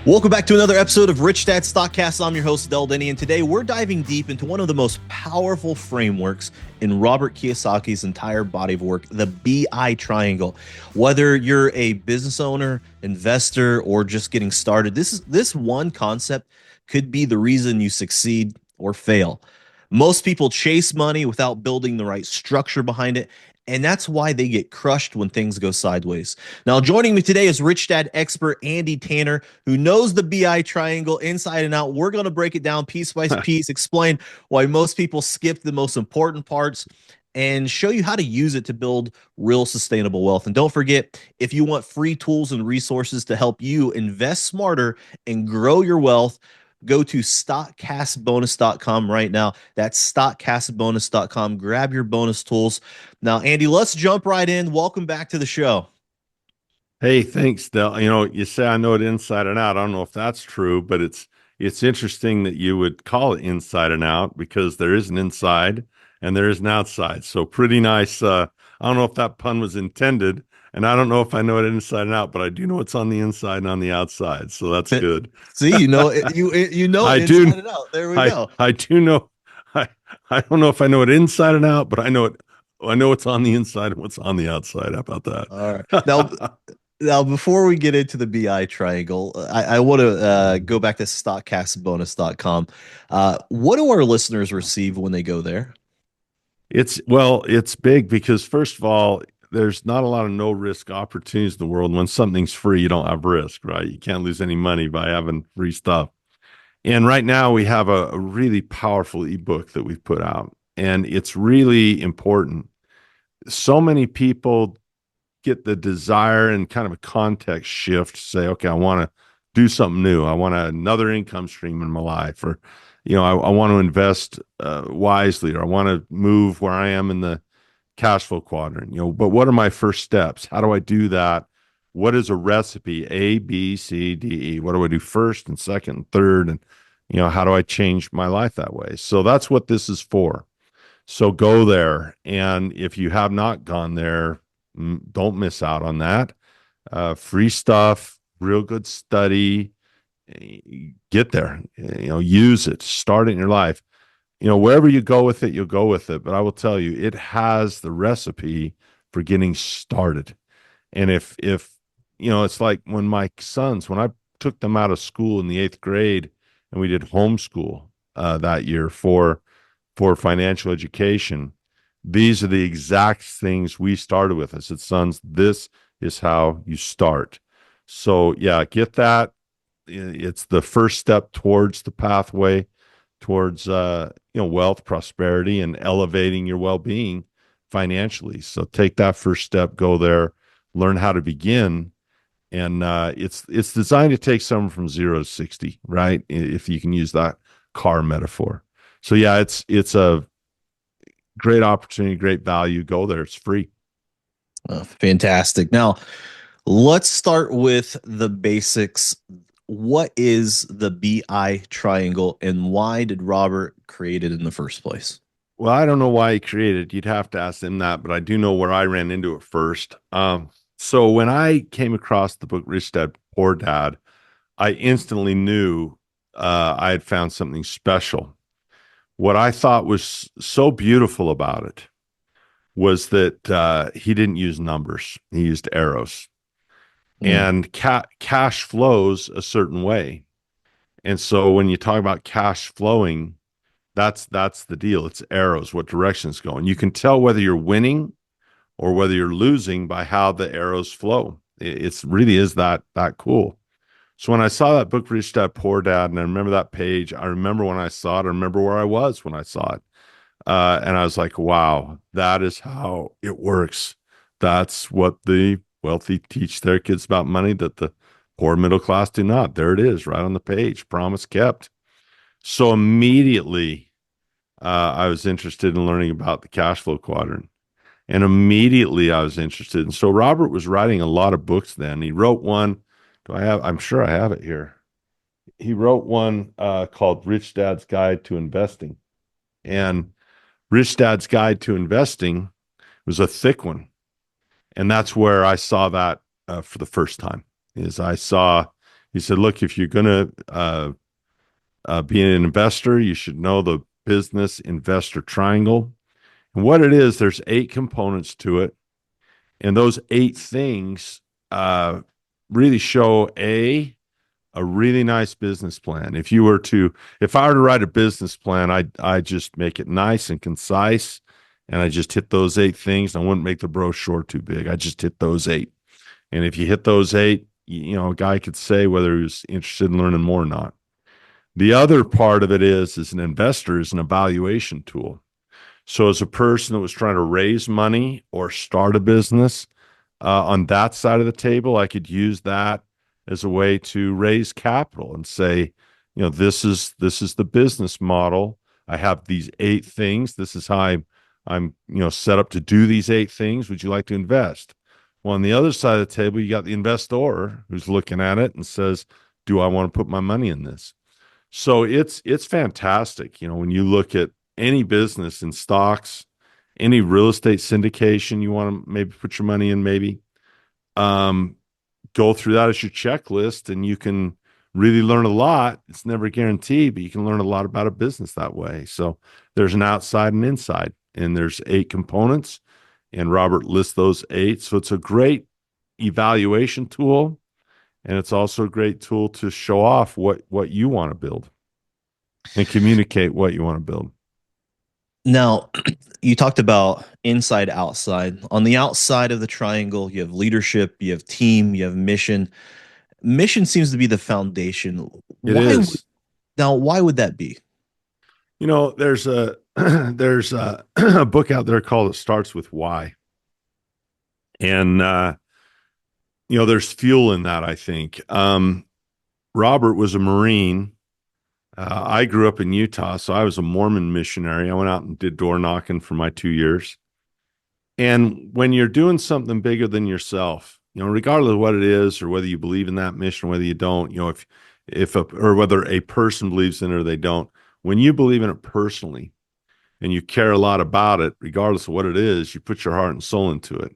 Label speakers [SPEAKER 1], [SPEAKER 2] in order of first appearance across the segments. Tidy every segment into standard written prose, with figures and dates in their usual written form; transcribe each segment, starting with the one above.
[SPEAKER 1] Welcome back to another episode of Rich Dad StockCast. I'm your host, Denney, and today we're diving deep into one of the most powerful frameworks in Robert Kiyosaki's entire body of work, the BI triangle. Whether you're a business owner, investor, or just getting started, this one concept could be the reason you succeed or fail. Most people chase money without building the right structure behind it, and that's why they get crushed when things go sideways. Now, joining me today is Rich Dad expert Andy Tanner, who knows the BI triangle inside and out. We're going to break it down piece by piece, explain why most people skip the most important parts, and show you how to use it to build real sustainable wealth. And don't forget, if you want free tools and resources to help you invest smarter and grow your wealth, go to stockcastbonus.com right now. That's stockcastbonus.com. Grab your bonus tools. Now, Andy, let's jump right in. Welcome back to the show.
[SPEAKER 2] Hey, thanks, Del. You say I know it inside and out. I don't know if that's true, but it's interesting that you would call it inside and out because there is an inside and there is an outside. So pretty nice. I don't know if that pun was intended, and I don't know if I know it inside and out, but I do know it's on the inside and on the outside. So that's good.
[SPEAKER 1] See, you know it, you know
[SPEAKER 2] I
[SPEAKER 1] it
[SPEAKER 2] do.
[SPEAKER 1] inside and out. There we go.
[SPEAKER 2] I do know. I don't know if I know it inside and out, but I know it. I know what's on the inside and what's on the outside. How about that?
[SPEAKER 1] All right. Now, before we get into the BI triangle, I want to go back to stockcastbonus.com. What do our listeners receive when they go there?
[SPEAKER 2] It's big because first of all, there's not a lot of no risk opportunities in the world. When something's free, you don't have risk, right? You can't lose any money by having free stuff. And right now we have a really powerful ebook that we've put out, and it's really important. So many people get the desire and kind of a context shift to say, okay, I want to do something new. I want another income stream in my life, or, I want to invest wisely, or I want to move where I am in the cash flow quadrant, but what are my first steps? How do I do that? What is a recipe? A, B, C, D, E. What do I do first and second and third? And, how do I change my life that way? So that's what this is for. So go there. And if you have not gone there, don't miss out on that. Free stuff, real good study. Get there, use it, start it in your life. Wherever you go with it, you'll go with it. But I will tell you, it has the recipe for getting started. And if it's like when my sons, when I took them out of school in the 8th grade and we did homeschool that year for financial education, these are the exact things we started with. I said, sons, this is how you start. So yeah, get that. It's the first step towards the pathway towards wealth, prosperity, and elevating your well-being financially. So take that first step, go there, learn how to begin. And it's designed to take someone from 0 to 60, right? If you can use that car metaphor. So yeah, it's a great opportunity, great value. Go there. It's free.
[SPEAKER 1] Fantastic. Now, let's start with the basics. What is the BI triangle and why did Robert create it in the first place?
[SPEAKER 2] Well, I don't know why he created it. You'd have to ask him that, but I do know where I ran into it first. So when I came across the book Rich Dad, Poor Dad, I instantly knew I had found something special. What I thought was so beautiful about it was that he didn't use numbers. He used arrows. And cash flows a certain way. And so when you talk about cash flowing, that's the deal. It's arrows, what direction it's going. You can tell whether you're winning or whether you're losing by how the arrows flow. It really is that cool. So when I saw that book, Rich Dad, Poor Dad, and I remember that page, I remember when I saw it, I remember where I was when I saw it. And I was like, wow, that is how it works. That's what the wealthy teach their kids about money that the poor middle class do not. There it is, right on the page. Promise kept. So immediately, I was interested in learning about the cash flow quadrant. And immediately I was interested. And so Robert was writing a lot of books then. He wrote one. I'm sure I have it here. He wrote one called Rich Dad's Guide to Investing. And Rich Dad's Guide to Investing was a thick one. And that's where I saw that for the first time, is I saw He said, look, if you're going to be an investor, you should know the business investor triangle. And what it is, there's 8 components to it. And those 8 things uh, really show a really nice business plan. If I were to write a business plan, I just make it nice and concise, and I just hit those 8 things. I wouldn't make the brochure too big. I just hit those 8. And if you hit those 8, a guy could say whether he was interested in learning more or not. The other part of it is, as an investor, is an evaluation tool. So as a person that was trying to raise money or start a business, on that side of the table, I could use that as a way to raise capital and say, this is the business model. I have these 8 things. This is how I'm set up to do these 8 things. Would you like to invest? Well, on the other side of the table, you got the investor who's looking at it and says, do I want to put my money in this? So it's fantastic. When you look at any business in stocks, any real estate syndication you want to maybe put your money in, maybe um, go through that as your checklist, and you can really learn a lot. It's never guaranteed, but you can learn a lot about a business that way. So there's an outside and inside, and there's 8 components, and Robert lists those 8. So it's a great evaluation tool, and it's also a great tool to show off what you want to build and communicate what you want to build.
[SPEAKER 1] Now, you talked about inside, outside. On the outside of the triangle, you have leadership, you have team, you have mission. Mission seems to be the foundation.
[SPEAKER 2] It
[SPEAKER 1] Why would
[SPEAKER 2] is.
[SPEAKER 1] now? Why would that be?
[SPEAKER 2] There's a there's a book out there called "It Starts with Why," and there's fuel in that. I think Robert was a Marine. I grew up in Utah, so I was a Mormon missionary. I went out and did door knocking for my 2 years. And when you're doing something bigger than yourself, regardless of what it is, or whether you believe in that mission, or whether you don't, or whether a person believes in it or they don't, when you believe in it personally and you care a lot about it, regardless of what it is, you put your heart and soul into it.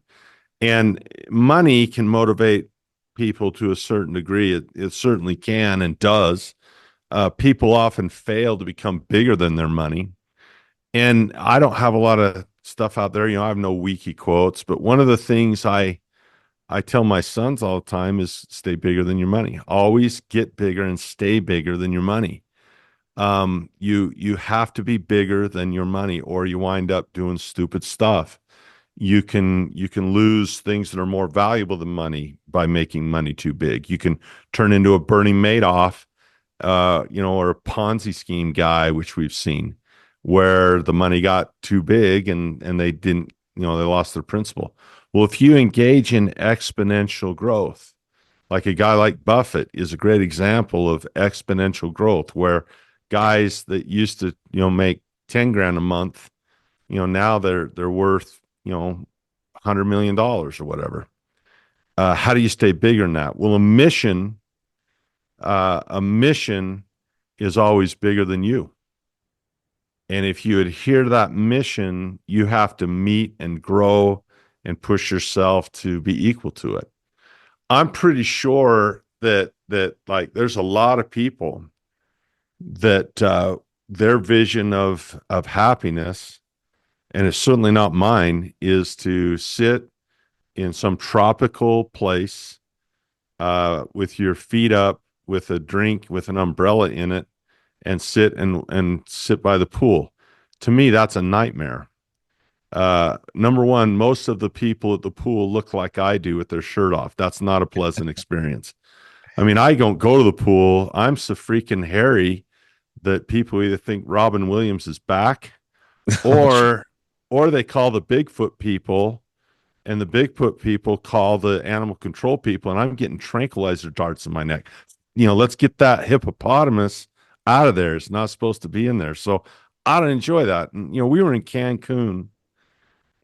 [SPEAKER 2] And money can motivate people to a certain degree. It certainly can and does. People often fail to become bigger than their money. And I don't have a lot of stuff out there. I have no wiki quotes, but one of the things I tell my sons all the time is stay bigger than your money. Always get bigger and stay bigger than your money. You have to be bigger than your money, or you wind up doing stupid stuff. You can lose things that are more valuable than money by making money too big. You can turn into a Bernie Madoff, or a Ponzi scheme guy, which we've seen, where the money got too big and they didn't, they lost their principal. Well, if you engage in exponential growth, like a guy like Buffett is a great example of exponential growth, where guys that used to, make 10 grand a month, now they're worth, $100 million or whatever. How do you stay bigger than that? Well, a mission is always bigger than you. And if you adhere to that mission, you have to meet and grow and push yourself to be equal to it. I'm pretty sure that like there's a lot of people that their vision of happiness, and it's certainly not mine, is to sit in some tropical place with your feet up, with a drink, with an umbrella in it, and sit by the pool. To me, that's a nightmare. Number one, most of the people at the pool look like I do with their shirt off. That's not a pleasant experience. I mean, I don't go to the pool. I'm so freaking hairy that people either think Robin Williams is back, or they call the Bigfoot people, and the Bigfoot people call the animal control people, and I'm getting tranquilizer darts in my neck. Let's get that hippopotamus out of there. It's not supposed to be in there. So I don't enjoy that. And, we were in Cancun,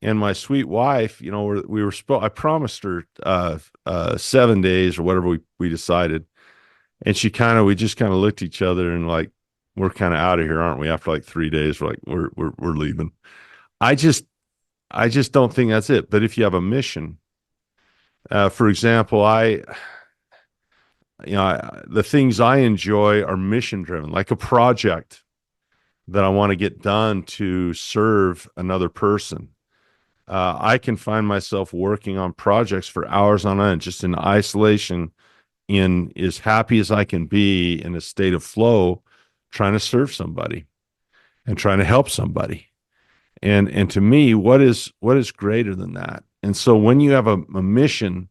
[SPEAKER 2] and my sweet wife, we were I promised her 7 days or whatever we decided. And we just kind of looked at each other and like, we're kind of out of here, aren't we? After like 3 days, we're like, we're leaving. I just don't think that's it. But if you have a mission, for example, the things I enjoy are mission driven, like a project that I want to get done to serve another person. I can find myself working on projects for hours on end, just in isolation, in as happy as I can be in a state of flow, trying to serve somebody and trying to help somebody. And to me, what is greater than that? And so when you have a mission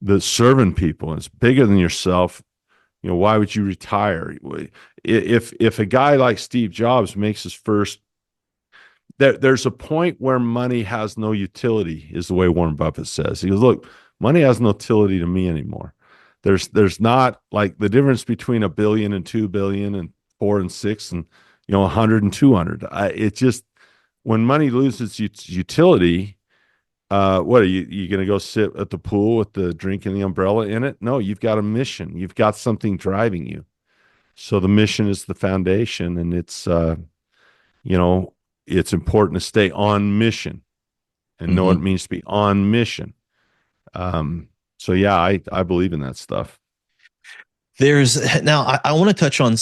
[SPEAKER 2] that's serving people and it's bigger than yourself, why would you retire? If a guy like Steve Jobs makes his first, there's a point where money has no utility, is the way Warren Buffett says. He goes, look, money has no utility to me anymore. There's not, like, the difference between 1 billion and 2 billion and 4 and 6 and 100 and 200. It just, when money loses its utility, what are you going to go sit at the pool with the drink and the umbrella in it? No, you've got a mission. You've got something driving you. So the mission is the foundation, and it's important to stay on mission and know what it means to be on mission. So yeah, I believe in that stuff.
[SPEAKER 1] I want to touch on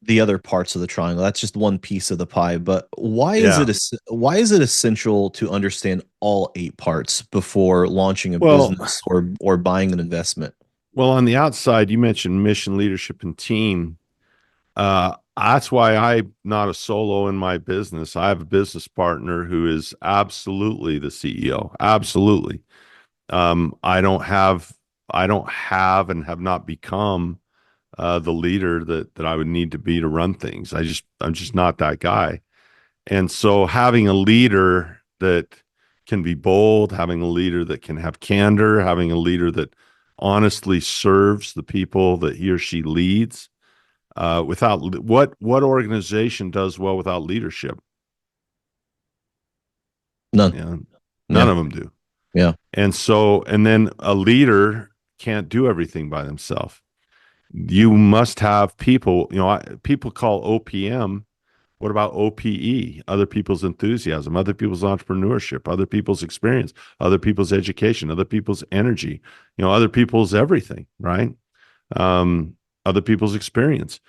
[SPEAKER 1] the other parts of the triangle. That's just one piece of the pie. But
[SPEAKER 2] Yeah.
[SPEAKER 1] why is it essential to understand all 8 parts before launching a
[SPEAKER 2] Well,
[SPEAKER 1] business or buying an investment?
[SPEAKER 2] well, on the outside, you mentioned mission, leadership, and team. That's why I'm not a solo in my business. I have a business partner who is absolutely the CEO. Absolutely. I don't have and have not become the leader that I would need to be to run things. I'm just not that guy. And so having a leader that can be bold, having a leader that can have candor, having a leader that honestly serves the people that he or she leads, without what organization does well without leadership?
[SPEAKER 1] None.
[SPEAKER 2] Yeah, none
[SPEAKER 1] Yeah.
[SPEAKER 2] of them do.
[SPEAKER 1] Yeah.
[SPEAKER 2] And then a leader can't do everything by themselves. You must have people. People call OPM. What about OPE? Other people's enthusiasm, other people's entrepreneurship, other people's experience, other people's education, other people's energy, other people's everything, right? Other people's experience.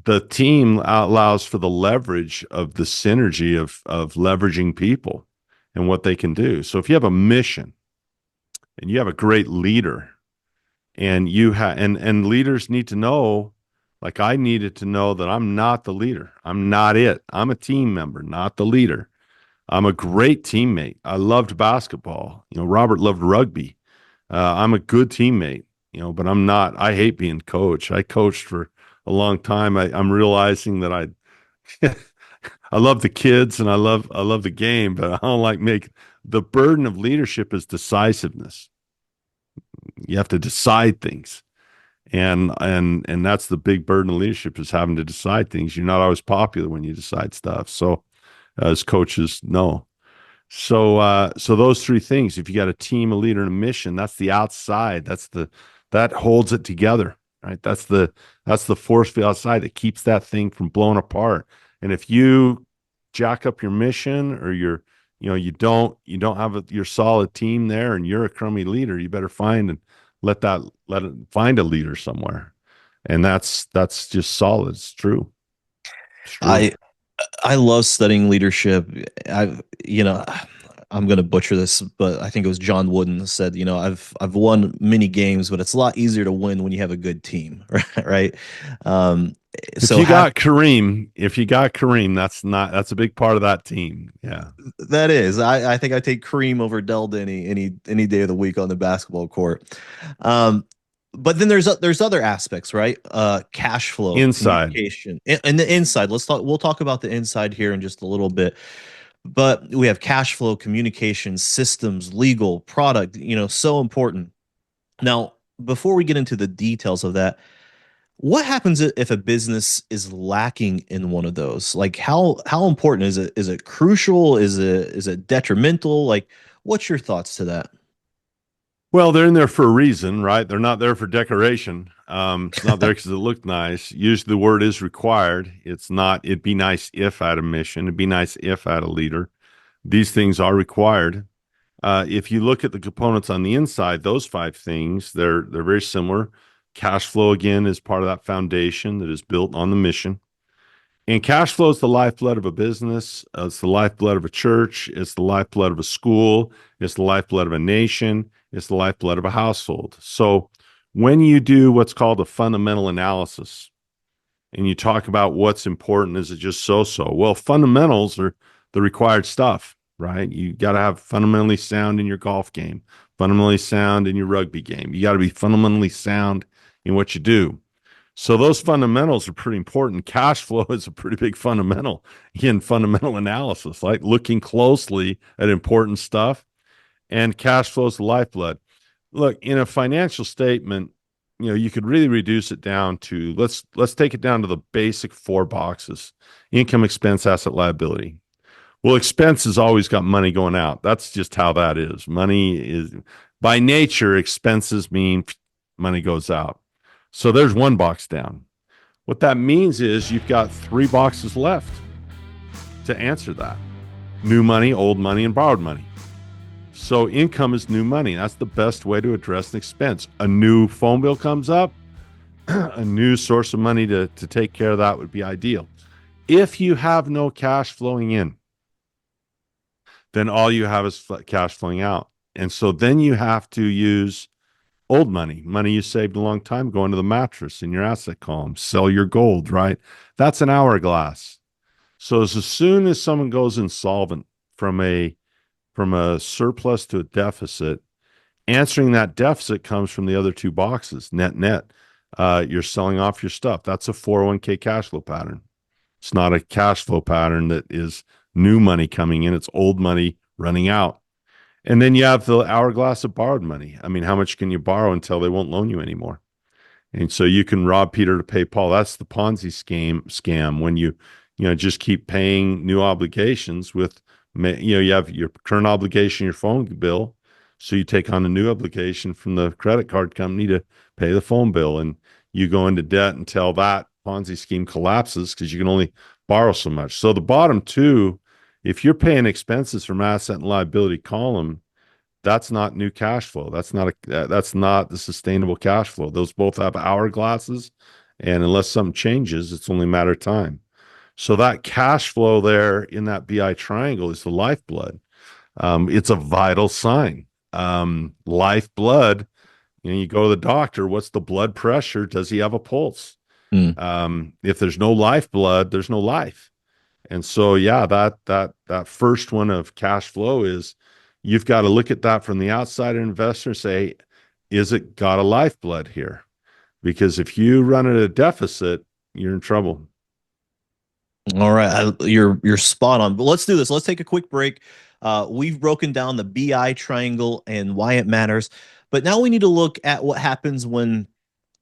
[SPEAKER 2] The team allows for the leverage of the synergy of leveraging people and what they can do. So if you have a mission and you have a great leader, and and leaders need to know, like I needed to know, that I'm not the leader. I'm not it. I'm a team member, not the leader. I'm a great teammate. I loved basketball. Robert loved rugby. I'm a good teammate, but I'm not. I hate being coach. I coached for a long time. I'm realizing that I love the kids and I love the game, but I don't like making the burden of leadership is decisiveness. You have to decide things. And that's the big burden of leadership, is having to decide things. You're not always popular when you decide stuff. So as coaches know. So those 3 things, if you got a team, a leader, and a mission, that's the outside. That holds it together, right? That's the force field outside that keeps that thing from blowing apart. And if you jack up your mission, or you don't have your solid team there, and you're a crummy leader, you better find and find a leader somewhere. And that's just solid. It's true. It's true.
[SPEAKER 1] I I love studying leadership. I'm going to butcher this, but I think it was John Wooden said, I've won many games, but it's a lot easier to win when you have a good team, right? Um,
[SPEAKER 2] If
[SPEAKER 1] so
[SPEAKER 2] you
[SPEAKER 1] have
[SPEAKER 2] got Kareem, that's a big part of that team. Yeah.
[SPEAKER 1] that is, I think I take Kareem over Dell Denney any day of the week on the basketball court. Um, but then there's other aspects, right? Cash flow,
[SPEAKER 2] Inside.
[SPEAKER 1] communication, and the inside. We'll talk about the inside here in just a little bit. But we have cash flow, communication, systems, legal, product, so important. Now, before we get into the details of that, what happens if a business is lacking in one of those? Like how important is it? Is it crucial? Is it detrimental? Like, what's your thoughts to that?
[SPEAKER 2] Well, they're in there for a reason, right? They're not there for decoration. It's not there because it looked nice. Usually the word is required. It's not, it'd be nice if I had a mission. It'd be nice if I had a leader. These things are required. If you look at the components on the inside, those five things, they're very similar. Cash flow, again, is part of that foundation that is built on the mission. And cash flow is the lifeblood of a business. It's the lifeblood of a church. It's the lifeblood of a school. It's the lifeblood of a nation. It's the lifeblood of a household. So when you do what's called a fundamental analysis and you talk about what's important, is it just so-so? Well, fundamentals are the required stuff, right? You got to have fundamentally sound in your golf game, fundamentally sound in your rugby game. You got to be fundamentally sound in what you do. So those fundamentals are pretty important. Cash flow is a pretty big fundamental in fundamental analysis, like looking closely at important stuff. And cash flow is the lifeblood. Look, in a financial statement, you could really reduce it down to let's take it down to the basic four boxes: income, expense, asset, liability. Well, expense has always got money going out. That's just how that is. Money is by nature, expenses mean money goes out. So there's one box down. What that means is you've got three boxes left to answer that: new money, old money, and borrowed money. So income is new money. That's the best way to address an expense. A new phone bill comes up, a new source of money to take care of that would be ideal. If you have no cash flowing in, then all you have is cash flowing out. And so then you have to use old money, money you saved a long time, go into the mattress in your asset column, sell your gold, right? That's an hourglass. So as soon as someone goes insolvent from a surplus to a deficit, answering that deficit comes from the other two boxes, net. You're selling off your stuff. That's a 401k cash flow pattern. It's not a cash flow pattern that is new money coming in. It's old money running out. And then you have the hourglass of borrowed money. I mean, how much can you borrow until they won't loan you anymore? And so you can rob Peter to pay Paul. That's the Ponzi scam when you just keep paying new obligations with, you have your current obligation, your phone bill. So you take on a new obligation from the credit card company to pay the phone bill. And you go into debt until that Ponzi scheme collapses because you can only borrow so much. So the bottom two, if you're paying expenses from asset and liability column, that's not new cash flow. That's not the sustainable cash flow. Those both have hourglasses, and unless something changes, it's only a matter of time. So that cash flow there in that BI triangle is the lifeblood. It's a vital sign. Lifeblood, you go to the doctor, what's the blood pressure? Does he have a pulse? If there's no lifeblood, there's no life. And so, yeah, that first one of cash flow is, you've got to look at that from the outside investor and say, is it got a lifeblood here? Because if you run at a deficit, you're in trouble.
[SPEAKER 1] All right, you're spot on. But let's do this. Let's take a quick break. We've broken down the BI triangle and why it matters, but now we need to look at what happens when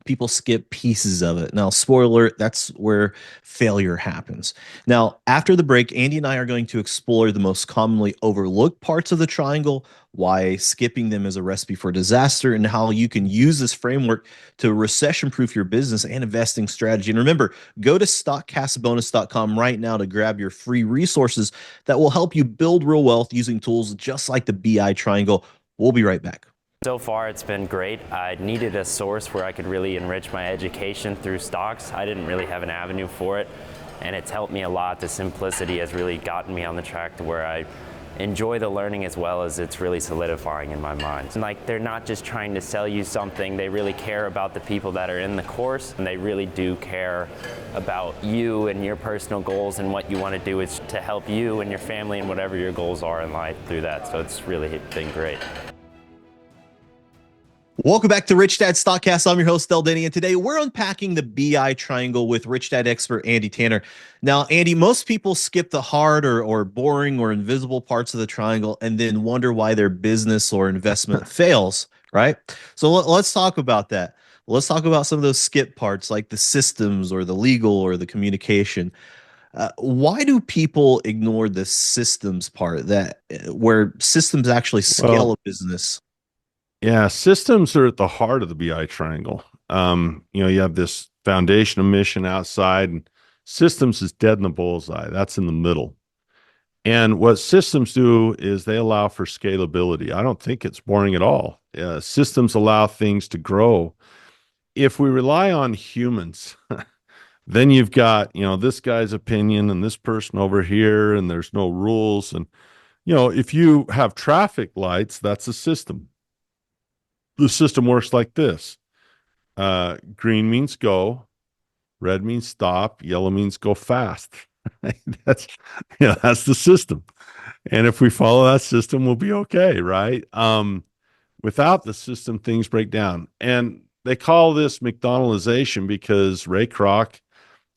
[SPEAKER 1] people skip pieces of it. Now, spoiler alert, that's where failure happens. Now, after the break, Andy and I are going to explore the most commonly overlooked parts of the triangle, why skipping them is a recipe for disaster, and how you can use this framework to recession-proof your business and investing strategy. And remember, go to stockcastbonus.com right now to grab your free resources that will help you build real wealth using tools just like the BI triangle. We'll be right back.
[SPEAKER 3] So far, it's been great. I needed a source where I could really enrich my education through stocks. I didn't really have an avenue for it, and it's helped me a lot. The simplicity has really gotten me on the track to where I enjoy the learning as well as it's really solidifying in my mind. And like, they're not just trying to sell you something, they really care about the people that are in the course, and they really do care about you and your personal goals, and what you want to do is to help you and your family and whatever your goals are in life through that. So it's really been great.
[SPEAKER 1] Welcome back to Rich Dad StockCast. I'm your host, Denney, and today we're unpacking the BI triangle with Rich Dad expert Andy Tanner. Now, Andy, most people skip the hard or boring or invisible parts of the triangle and then wonder why their business or investment fails, right? So let's talk about that. Let's talk about some of those skip parts, like the systems or the legal or the communication. Why do people ignore the systems part, where systems actually scale a business?
[SPEAKER 2] Yeah, systems are at the heart of the BI triangle. You have this foundation of mission outside, and systems is dead in the bullseye. That's in the middle. And what systems do is they allow for scalability. I don't think it's boring at all. Systems allow things to grow. If we rely on humans, then you've got, this guy's opinion and this person over here, and there's no rules. And, if you have traffic lights, that's a system. The system works like this. Green means go, red means stop, yellow means go fast. That's that's the system. And if we follow that system, we'll be okay, right? Without the system, things break down. And they call this McDonaldization because Ray Kroc,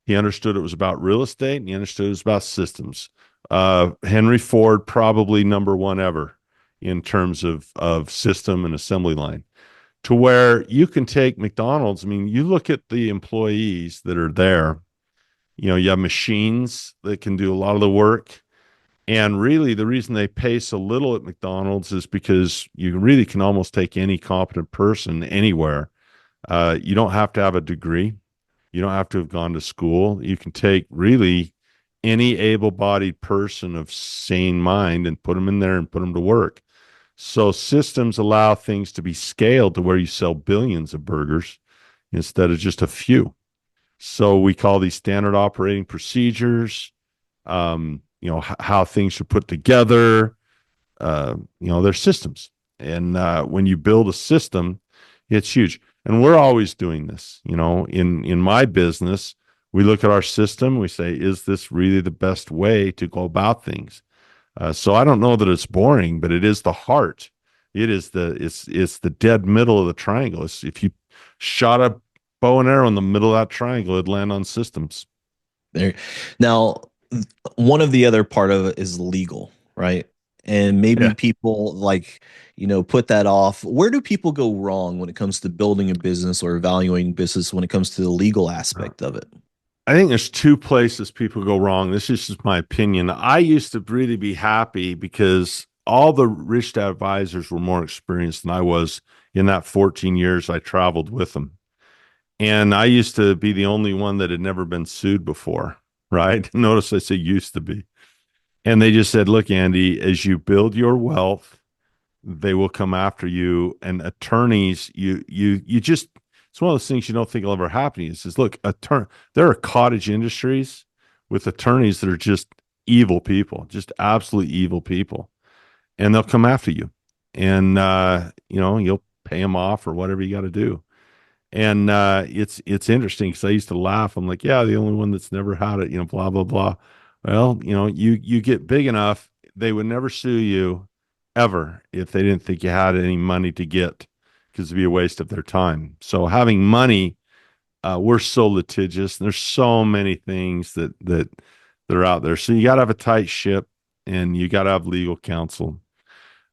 [SPEAKER 2] he understood it was about real estate and he understood it was about systems. Henry Ford, probably number one ever in terms of system and assembly line, to where you can take McDonald's. I mean, you look at the employees that are there, you have machines that can do a lot of the work. And really, the reason they pay so little at McDonald's is because you really can almost take any competent person anywhere. You don't have to have a degree. You don't have to have gone to school. You can take really any able-bodied person of sane mind and put them in there and put them to work. So systems allow things to be scaled to where you sell billions of burgers instead of just a few. So we call these standard operating procedures. How things are put together, they're systems. And when you build a system, it's huge. And we're always doing this, in my business, we look at our system, we say, is this really the best way to go about things? So I don't know that it's boring, but it is the heart. It's the dead middle of the triangle. If you shot a bow and arrow in the middle of that triangle, it'd land on systems.
[SPEAKER 1] There. Now, one of the other part of it is legal, right? And maybe people put that off. Where do people go wrong when it comes to building a business or evaluating business when it comes to the legal aspect of it?
[SPEAKER 2] I think there's two places people go wrong. This is just my opinion. I used to really be happy because all the rich dad advisors were more experienced than I was in that 14 years I traveled with them. And I used to be the only one that had never been sued before, right? Notice I say used to be. And they just said, look, Andy, as you build your wealth, they will come after you. And attorneys, you just, it's one of those things you don't think will ever happen. It says, look, there are cottage industries with attorneys that are just evil people, just absolutely evil people. And they'll come after you. And, you'll pay them off or whatever you got to do. And it's interesting because I used to laugh. I'm like, yeah, the only one that's never had it, blah, blah, blah. Well, you get big enough, they would never sue you ever if they didn't think you had any money to get, because it'd be a waste of their time. So having money, we're so litigious. And there's so many things that are out there. So you got to have a tight ship and you got to have legal counsel.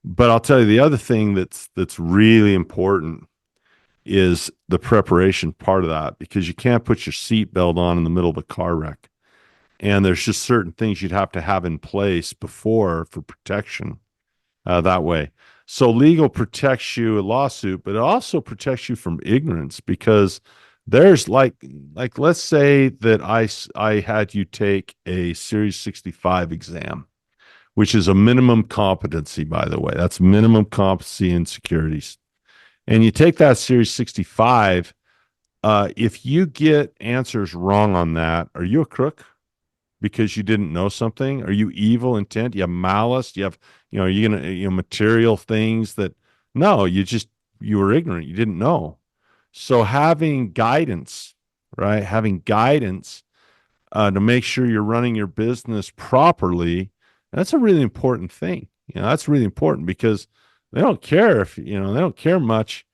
[SPEAKER 2] But I'll tell you the other thing that's really important is the preparation part of that, because you can't put your seatbelt on in the middle of a car wreck. And there's just certain things you'd have to have in place before for protection that way. So legal protects you, a lawsuit, but it also protects you from ignorance, because there's like let's say that I had you take a Series 65 exam, which is a minimum competency, by the way. That's minimum competency in securities. And you take that Series 65, if you get answers wrong on that, are you a crook because you didn't know something? Are you evil intent? You have malice? You have, you're gonna, material things that, no, you were ignorant. You didn't know. So having guidance, right? Having guidance to make sure you're running your business properly, that's a really important thing. That's really important, because they don't care if, they don't care much,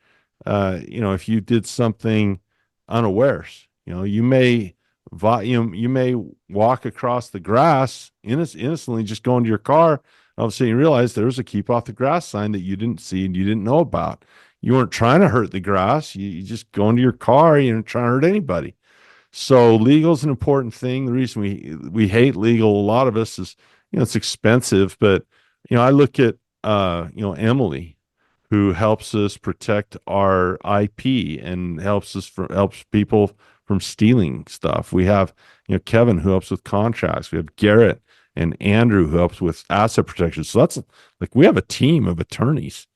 [SPEAKER 2] if you did something unawares. You may walk across the grass innocently, just go into your car. All of a sudden you realize there's a keep off the grass sign that you didn't see and you didn't know about. You weren't trying to hurt the grass. You just go into your car. You're not trying to hurt anybody. So legal is an important thing. The reason we hate legal, a lot of us, is, it's expensive. But, I look at, Emily, who helps us protect our IP and helps people from stealing stuff. We have, Kevin, who helps with contracts. We have Garrett and Andrew, who helps with asset protection. So that's like we have a team of attorneys,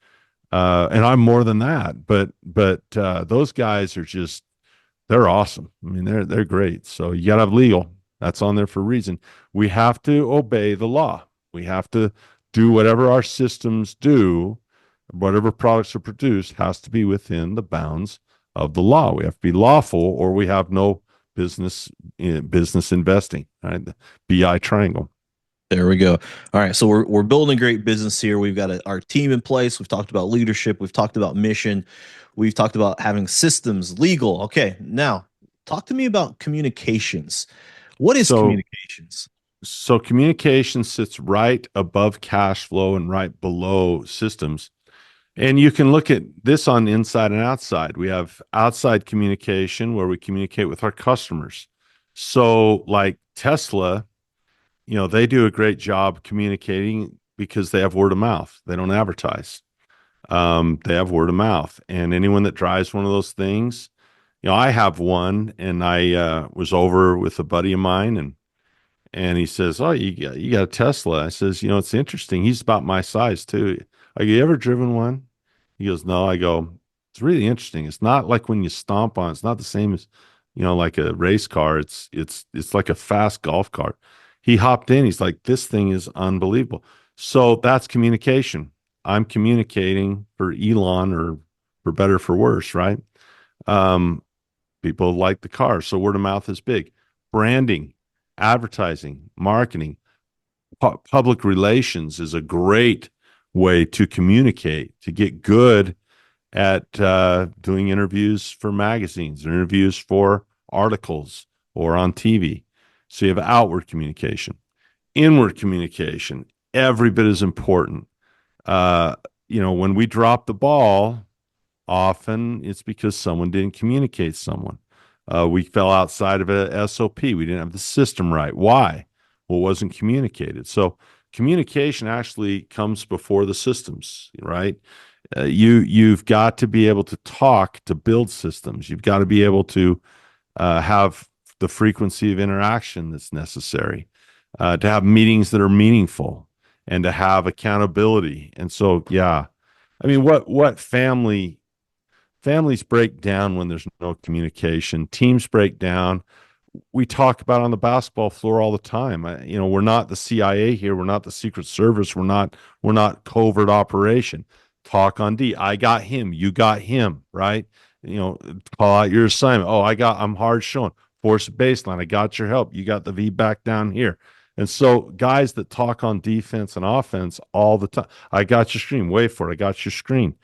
[SPEAKER 2] and I'm more than that. But those guys are just they're awesome. I mean, they're great. So you got to have legal. That's on there for a reason. We have to obey the law. We have to do whatever our systems do, whatever products are produced has to be within the bounds of the law. We have to be lawful, or we have no business investing. Right, the BI triangle.
[SPEAKER 1] There we go. All right, so we're building a great business here. We've got our team in place. We've talked about leadership. We've talked about mission. We've talked about having systems, legal. Okay, now talk to me about communications. What is
[SPEAKER 2] So
[SPEAKER 1] communications?
[SPEAKER 2] so communication sits right above cash flow and right below systems. And you can look at this on inside and outside. We have outside communication where we communicate with our customers. So, like Tesla, they do a great job communicating because they have word of mouth. They don't advertise. They have word of mouth. And anyone that drives one of those things, I have one, and I was over with a buddy of mine, and he says, "Oh, you got a Tesla?" I says, "It's interesting. He's about my size too. Have you ever driven one?" He goes, "No." I go, "It's really interesting. It's not like when you stomp on. It's not the same as, like a race car. It's like a fast golf cart." He hopped in. He's like, "This thing is unbelievable." So that's communication. I'm communicating for Elon, or for better for worse, right? Um, People like the car, so word of mouth is big. Branding, advertising, marketing, public relations is a great way to communicate, to get good at doing interviews for magazines, or interviews for articles, or on TV. So you have outward communication. Inward communication, every bit as important. When we drop the ball, often it's because someone didn't communicate someone. We fell outside of a SOP. We didn't have the system right. Why? Well, it wasn't communicated. So communication actually comes before the systems, right? You've got to be able to talk to build systems. You've got to be able to have the frequency of interaction that's necessary, to have meetings that are meaningful, and to have accountability. And so, yeah, I mean, what families break down when there's no communication. Teams break down. We talk about on the basketball floor all the time. We're not the CIA here. We're not the Secret Service. We're not covert operation. Talk on D. I got him. You got him. Right. Call out your assignment. Oh, I'm hard showing. Force baseline. I got your help. You got the V back down here. And so guys that talk on defense and offense all the time. I got your screen. Wait for it. I got your screen.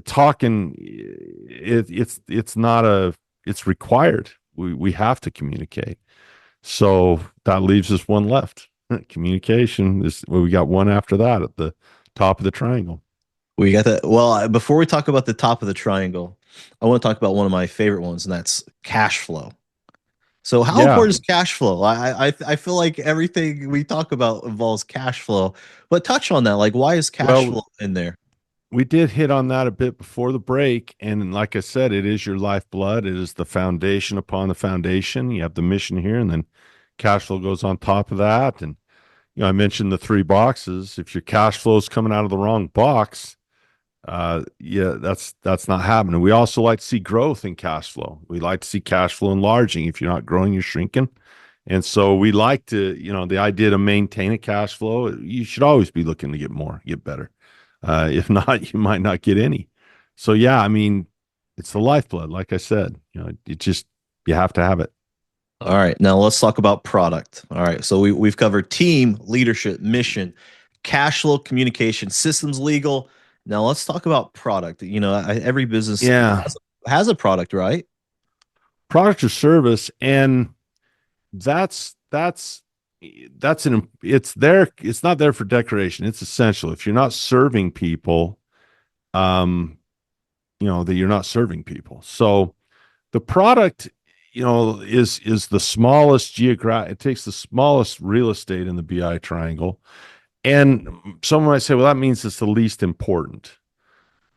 [SPEAKER 2] Talking, it's required. We have to communicate. So that leaves us one left. Communication is, well, we got one after that at the top of the triangle.
[SPEAKER 1] We got that. Well, before we talk about the top of the triangle, I want to talk about one of my favorite ones, and that's cash flow. So, how
[SPEAKER 2] Yeah.
[SPEAKER 1] important is cash flow? I feel like everything we talk about involves cash flow, but touch on that. Like, why is cash
[SPEAKER 2] Well,
[SPEAKER 1] flow in there?
[SPEAKER 2] we did hit on that a bit before the break. And like I said, it is your lifeblood. It is the foundation upon the foundation. You have the mission here, and then cash flow goes on top of that. And, I mentioned the three boxes. If your cash flow is coming out of the wrong box, yeah, that's not happening. We also like to see growth in cash flow. We like to see cash flow enlarging. If you're not growing, you're shrinking. And so we like to, the idea to maintain a cash flow, you should always be looking to get more, get better. If not, you might not get any. So yeah, I mean, it's the lifeblood. Like I said, you have to have it.
[SPEAKER 1] All right, now let's talk about product. All right, so we've covered team, leadership, mission, cash flow, communication, systems, legal. Now let's talk about product. Every business
[SPEAKER 2] Yeah.
[SPEAKER 1] has a product, right?
[SPEAKER 2] Product or service. And that's it's there. It's not there for decoration. It's essential. If you're not serving people, um, that you're not serving people. So the product, is the smallest it takes the smallest real estate in the BI triangle. And someone might say, well, that means it's the least important.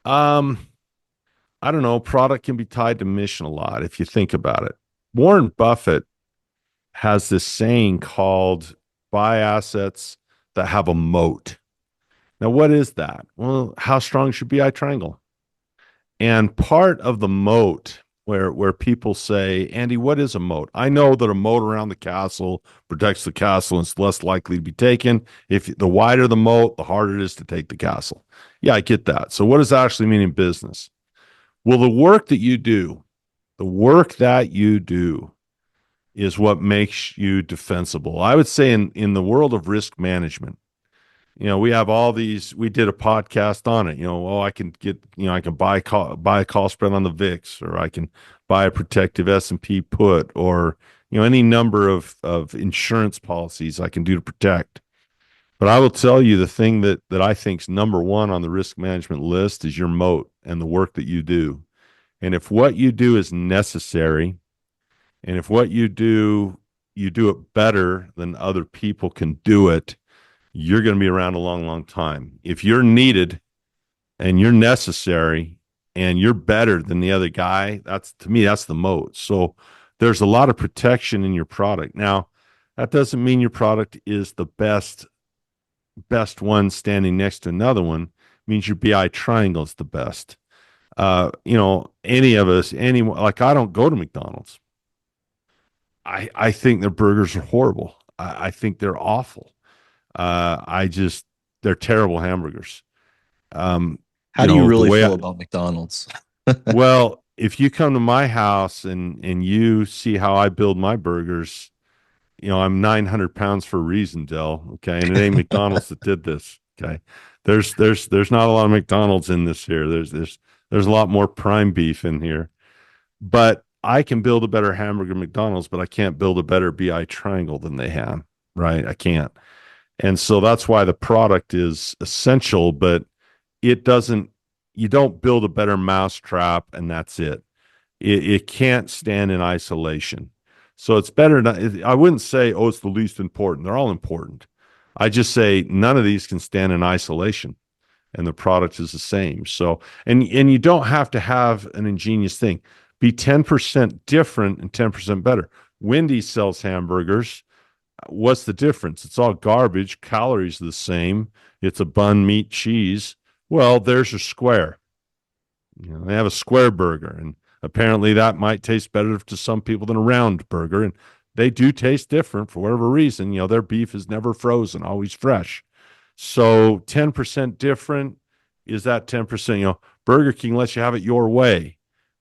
[SPEAKER 2] Um, I don't know. Product can be tied to mission a lot if you think about it. Warren Buffett has this saying called buy assets that have a moat. Now, what is that? Well, how strong should BI Triangle? And part of the moat, where people say, Andy, what is a moat? I know that a moat around the castle protects the castle and it's less likely to be taken. If the wider the moat, the harder it is to take the castle. Yeah, I get that. So what does that actually mean in business? Well, the work that you do is what makes you defensible. I would say in the world of risk management, we have all these. We did a podcast on it. I can get, I can buy a call spread on the VIX, or I can buy a protective S&P put, or any number of insurance policies I can do to protect. But I will tell you the thing that I think is number one on the risk management list is your moat and the work that you do. And if what you do is necessary, and if what you do it better than other people can do it, you're going to be around a long, long time. If you're needed and you're necessary and you're better than the other guy, to me, that's the moat. So there's a lot of protection in your product. Now, that doesn't mean your product is the best one standing next to another one. It means your BI triangle is the best. Any of us, like, I don't go to McDonald's. I think their burgers are horrible. I think they're awful. They're terrible hamburgers.
[SPEAKER 1] How do you really feel about McDonald's?
[SPEAKER 2] Well, if you come to my house and you see how I build my burgers, I'm 900 pounds for a reason, Del. Okay. And it ain't McDonald's that did this. Okay. There's not a lot of McDonald's in this here. There's a lot more prime beef in here, but I can build a better hamburger McDonald's, but I can't build a better BI triangle than they have. Right. I can't. And so that's why the product is essential, but you don't build a better mousetrap and that's it. It can't stand in isolation. So it's better. I wouldn't say, oh, it's the least important. They're all important. I just say none of these can stand in isolation, and the product is the same. So, and you don't have to have an ingenious thing. Be 10% different and 10% better. Wendy's sells hamburgers. What's the difference? It's all garbage. Calories are the same. It's a bun, meat, cheese. Well, there's your square. They have a square burger, and apparently that might taste better to some people than a round burger. And they do taste different for whatever reason. Their beef is never frozen, always fresh. So 10% different is that 10%. Burger King lets you have it your way.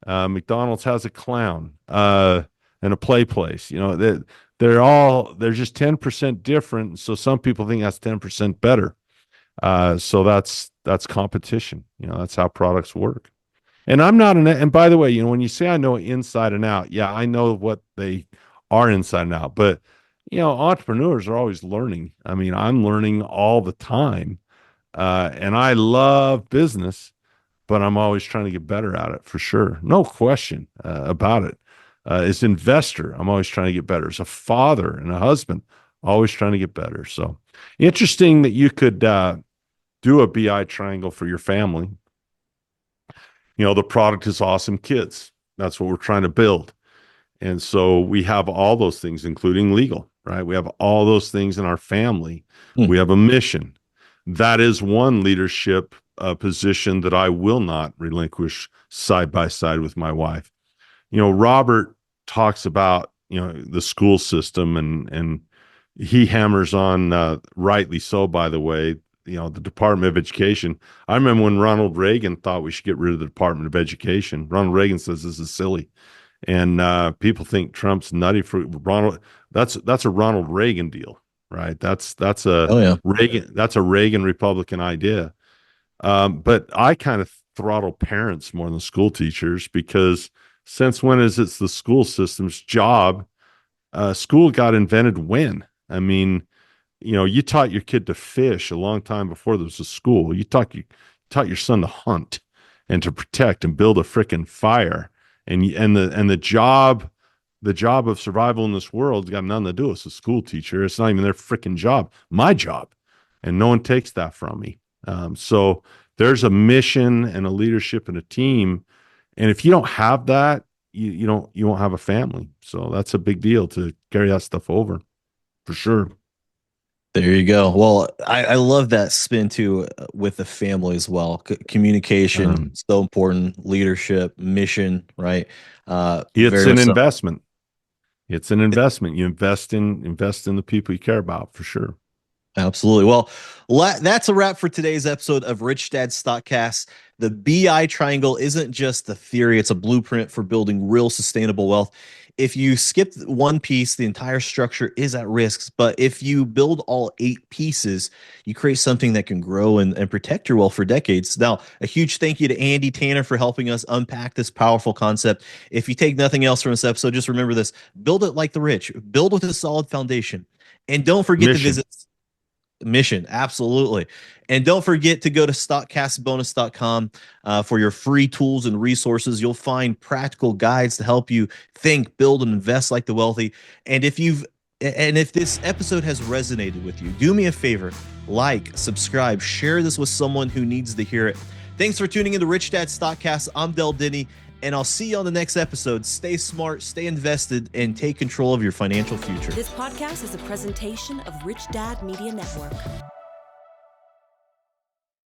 [SPEAKER 2] McDonald's has a clown and a play place. They're just 10% different. So some people think that's 10% better. So that's competition. That's how products work. And I'm not and by the way, when you say I know inside and out, yeah, I know what they are inside and out, but entrepreneurs are always learning. I mean, I'm learning all the time. And I love business, but I'm always trying to get better at it, for sure. No question about it. As an investor, I'm always trying to get better. As a father and a husband, always trying to get better. So interesting that you could do a BI triangle for your family. The product is awesome kids. That's what we're trying to build. And so we have all those things, including legal, right? We have all those things in our family. We have a mission. That is one leadership position that I will not relinquish side by side with my wife. Robert talks about, the school system, and he hammers on, rightly so, by the way, the Department of Education. I remember when Ronald Reagan thought we should get rid of the Department of Education. Ronald Reagan says this is silly. And people think Trump's nutty for Ronald. That's a Ronald Reagan deal, right? That's a Reagan Republican idea. But I kind of throttle parents more than school teachers, because since when is it the school system's job? School got invented when? I mean, you taught your kid to fish a long time before there was a school. You taught your son to hunt and to protect and build a frickin' fire. And the job of survival in this world has got nothing to do with a school teacher. It's not even their frickin' job. My job, and no one takes that from me. So there's a mission and a leadership and a team, and if you don't have that, you won't have a family. So that's a big deal to carry that stuff over, for sure.
[SPEAKER 1] There you go. Well, I love that spin too with the family as well. Communication, so important. Leadership, mission, right?
[SPEAKER 2] It's
[SPEAKER 1] Very
[SPEAKER 2] an
[SPEAKER 1] much so.
[SPEAKER 2] investment. It's an investment. You invest in the people you care about, for sure.
[SPEAKER 1] Absolutely. Well, that's a wrap for today's episode of Rich Dad StockCast. The BI triangle isn't just a theory, it's a blueprint for building real sustainable wealth. If you skip one piece, the entire structure is at risk. But if you build all 8 pieces, you create something that can grow and protect your wealth for decades. Now, a huge thank you to Andy Tanner for helping us unpack this powerful concept. If you take nothing else from this episode, just remember this: build it like the rich, build with a solid foundation. And don't forget to visit mission. Absolutely. And don't forget to go to stockcastbonus.com for your free tools and resources. You'll find practical guides to help you think, build, and invest like the wealthy. And if this episode has resonated with you, do me a favor, like, subscribe, share this with someone who needs to hear it. Thanks for tuning in to Rich Dad Stockcast. I'm Denney, and I'll see you on the next episode. Stay smart, stay invested, and take control of your financial future.
[SPEAKER 4] This podcast is a presentation of Rich Dad Media Network.